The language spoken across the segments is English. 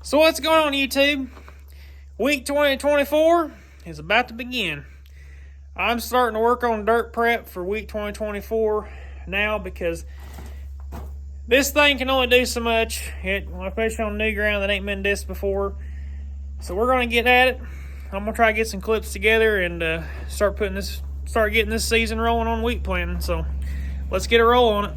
So what's going on, YouTube? Week 2024 is about to begin. I'm starting to work on dirt prep for week 2024 now because this thing can only do so much, especially on new ground that ain't been disced before. So we're going to get at it. I'm going to try to get some clips together and start getting this season rolling on wheat planting. So let's get a roll on it.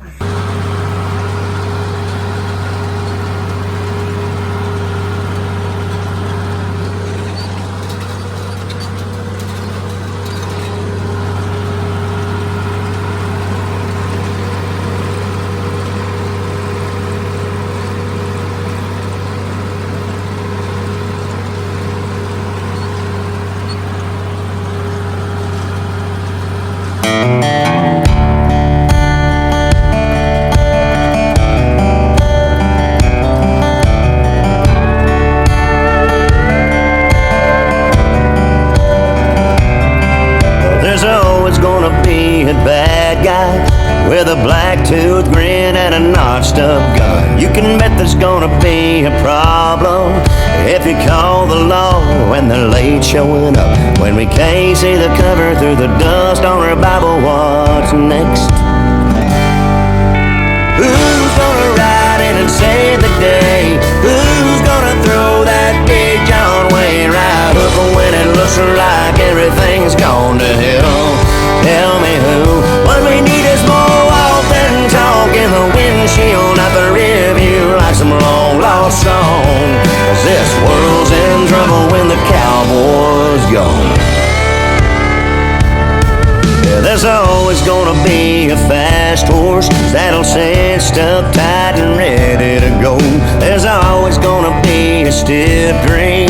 With a black-toothed grin and a notched-up gun. You can bet there's gonna be a problem if you call the law when they're late showing up. When we can't see the cover through the dust on our Bible, what's next? Who's gonna ride in and save the day? Who's gonna throw that big John Wayne right up when it looks like everything's gone to hell? Tell me who. What we need is more walk than talk in the windshield, not the review like some long lost song. 'Cause this world's in trouble when the cowboy's gone. Yeah, there's always gonna be a fast horse that'll sit up tight and ready to go. There's always gonna be a stiff drink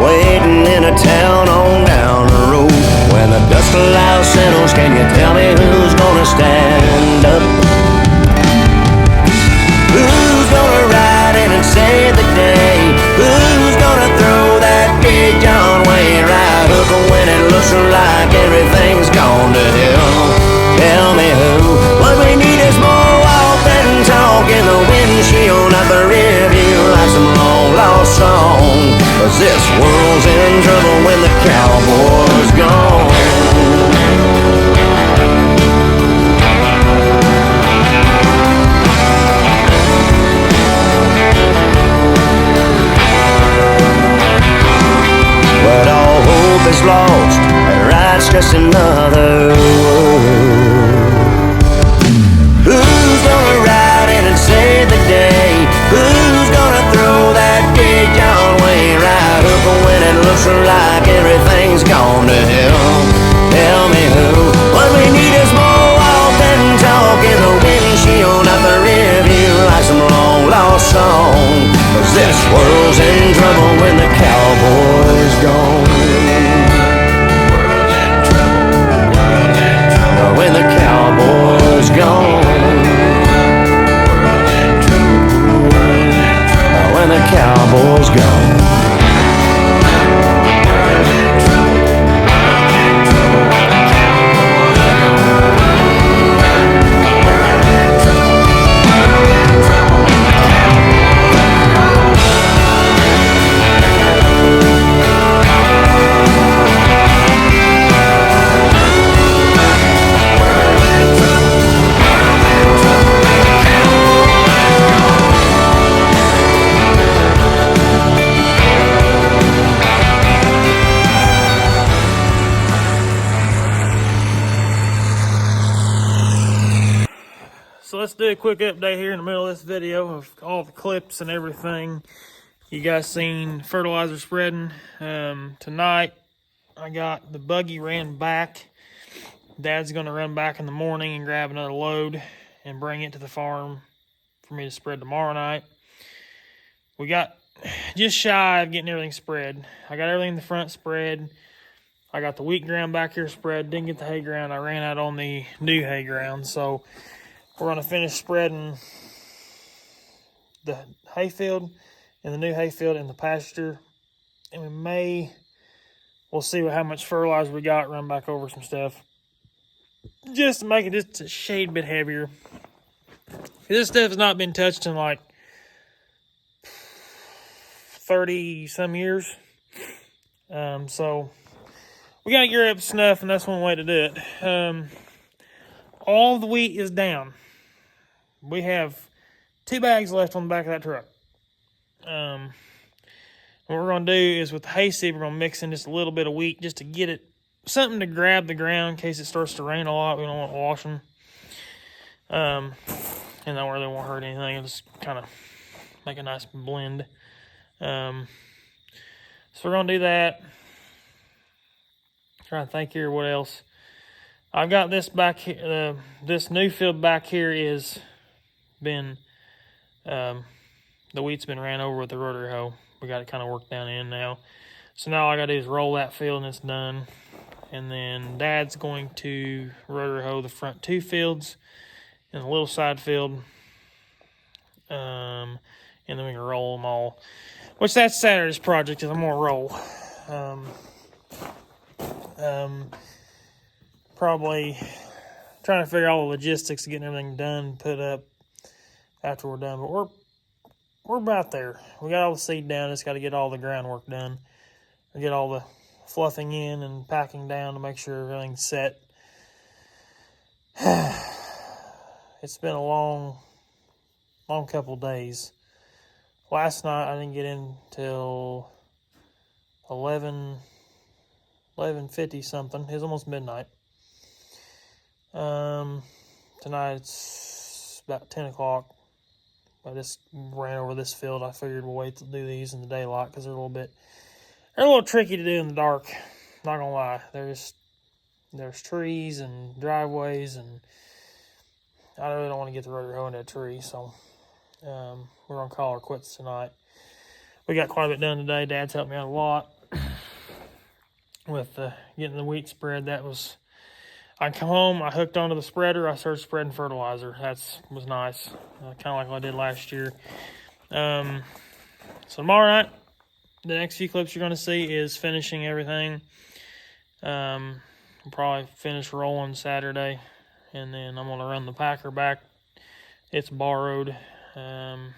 waiting in a town on down the road. When the dust cloud settles, can you tell me who's gonna stand up? Who's gonna ride in and save the day? Who's gonna throw that big John Wayne right up when it looks like everything's gone to hell? Tell me who. What we need is more walk than talk in the windshield, not the review like some long lost song. 'Cause this world's in trouble when the cowboy's gone. But all hope is lost, and right's just another word. Who's gonna ride in and save the day? Who's gonna throw that big John Wayne right up when it looks like everything's gone to hell? Tell me who. What we need is more walk than talk in the windshield, not the review like some long lost song. 'Cause this world's in trouble when the cowboy's gone. When the cowboy's gone. When the cowboy's gone. So let's do a quick update here in the middle of this video of all the clips and everything. You guys seen fertilizer spreading. Tonight I got the buggy ran back. Dad's gonna run back in the morning and grab another load and bring it to the farm for me to spread tomorrow night. We got just shy of getting everything spread. I got everything in the front spread. I got the wheat ground back here spread. Didn't get the hay ground. I ran out on the new hay ground. So we're going to finish spreading the hayfield and the new hayfield in the pasture. And we'll see how much fertilizer we got, run back over some stuff. Just to make it just a shade bit heavier. This stuff has not been touched in like 30 some years. So we gotta gear up snuff, and that's one way to do it. All the wheat is down. We have 2 bags left on the back of that truck. What we're gonna do is with the hayseed, we're gonna mix in just a little bit of wheat just to get it something to grab the ground in case it starts to rain a lot. We don't want washing. And that really won't hurt anything. It'll just kind of make a nice blend. So we're gonna do that. Trying to think here what else. I've got this back here. This new field back here is been the wheat's been ran over with the rotary hoe. We got it kind of worked down in now. So now all I gotta do is roll that field and it's done. And then Dad's going to rotary hoe the front 2 fields and the little side field. And then we can roll them all. Which that's Saturday's project, is I'm gonna roll. Probably trying to figure out all the logistics of getting everything done, put up after we're done. But we're about there. We got all the seed down, just got to get all the groundwork done. We get all the fluffing in and packing down to make sure everything's set. It's been a long couple of days. Last night I didn't get in till 11:50 something. It was almost midnight. Tonight it's about 10 o'clock. I just ran over this field. I figured we'll wait to do these in the daylight because they're a little tricky to do in the dark. Not gonna lie. There's trees and driveways, and I really don't want to get the rotary hoe into a tree, so we're gonna call her quits tonight. We got quite a bit done today. Dad's helped me out a lot with getting the wheat spread. I come home, I hooked onto the spreader, I started spreading fertilizer. That was nice, kind of like what I did last year. So tomorrow night, the next few clips you're going to see is finishing everything. We'll probably finish rolling Saturday, and then I'm going to run the packer back. It's borrowed, and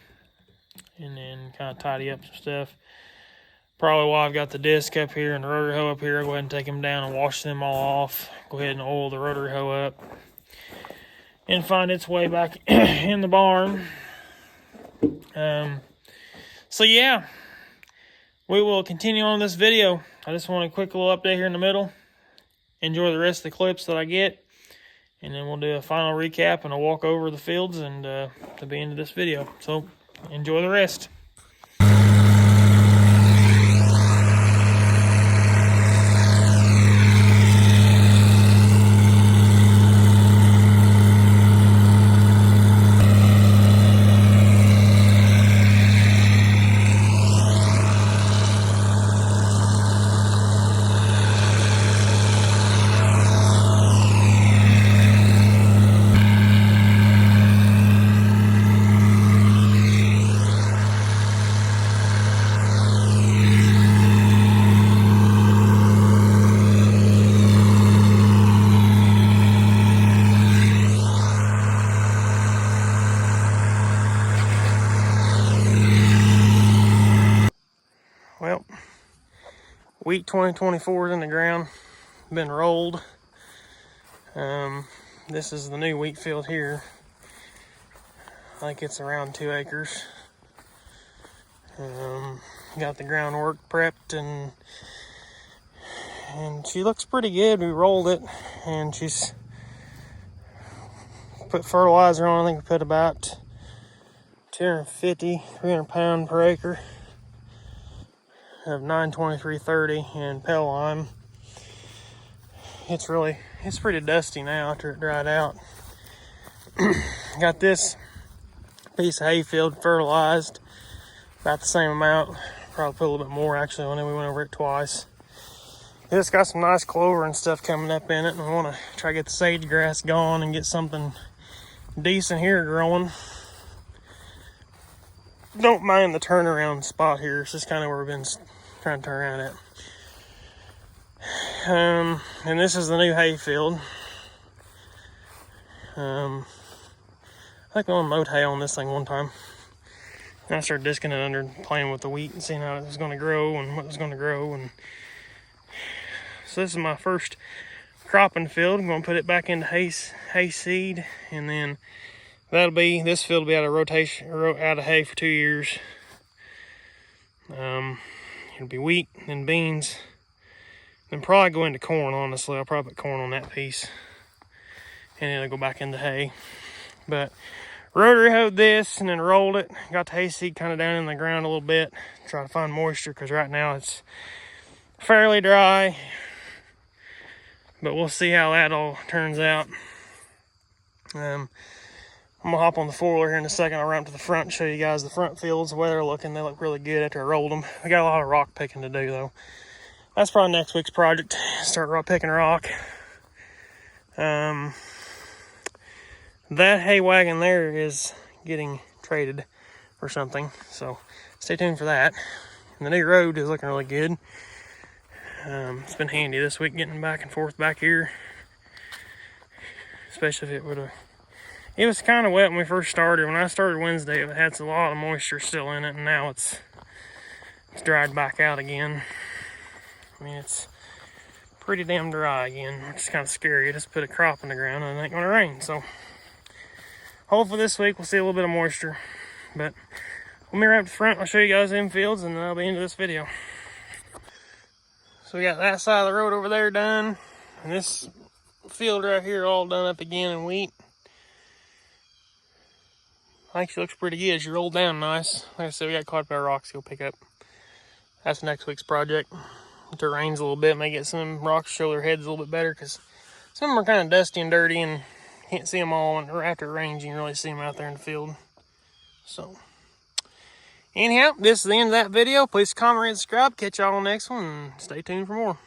then kind of tidy up some stuff. Probably while I've got the disc up here and the rotary hoe up here, I'll go ahead and take them down and wash them all off. Go ahead and oil the rotary hoe up and find its way back in the barn. So yeah, we will continue on this video. I just want a quick little update here in the middle. Enjoy the rest of the clips that I get, and then we'll do a final recap and a walk over the fields and to be into this video. So enjoy the rest. Well, wheat 2024 is in the ground, been rolled. This is the new wheat field here. I think it's around 2 acres. Got the groundwork prepped, and she looks pretty good. We rolled it, and she's put fertilizer on. I think we put about 250, 300 pound per acre of 92330 and Pell Lime. It's pretty dusty now after it dried out. Got this piece of hayfield fertilized about the same amount. Probably put a little bit more actually when we went over it twice. It's got some nice clover and stuff coming up in it, and we want to try to get the sage grass gone and get something decent here growing. Don't mind the turnaround spot here. It's just kind of where we've been trying to turn around at. And this is the new hay field. I think I mowed hay on this thing one time. And I started disking it under, playing with the wheat and seeing how it was going to grow and what was going to grow. And so this is my first cropping field. I'm going to put it back into hay seed, and then this field will be out of rotation, out of hay for 2 years. It'll be wheat, then beans, then probably go into corn. Honestly, I'll probably put corn on that piece, and it'll go back into hay. But rotary hoed this and then rolled it. Got the hay seed kind of down in the ground a little bit. Try to find moisture because right now it's fairly dry. But we'll see how that all turns out. I'm gonna hop on the 4-wheeler here in a second. I'll run up to the front and show you guys the front fields, the way they're looking. They look really good after I rolled them. I got a lot of rock picking to do though. That's probably next week's project. Start picking rock. That hay wagon there is getting traded for something, so stay tuned for that. And the new road is looking really good. It's been handy this week getting back and forth back here, especially if it was kind of wet when we first started. When I started Wednesday, it had a lot of moisture still in it, and now it's dried back out again. I mean, it's pretty damn dry again, which is kind of scary. I just put a crop in the ground and it ain't gonna rain, so hopefully this week we'll see a little bit of moisture. But when we wrap the front, I'll show you guys them fields, and then that'll be into this video. So we got that side of the road over there done, and this field right here all done up again in wheat. Actually looks pretty good. She rolled down nice. Like I said, we got quite a bit of rocks to go pick up. That's next week's project. If it rains a little bit, may get some rocks to show their heads a little bit better, because some of them are kind of dusty and dirty and can't see them all. And after it rains, you can really see them out there in the field. So anyhow, this is the end of that video. Please comment, rate, and subscribe. Catch y'all on the next one, and stay tuned for more.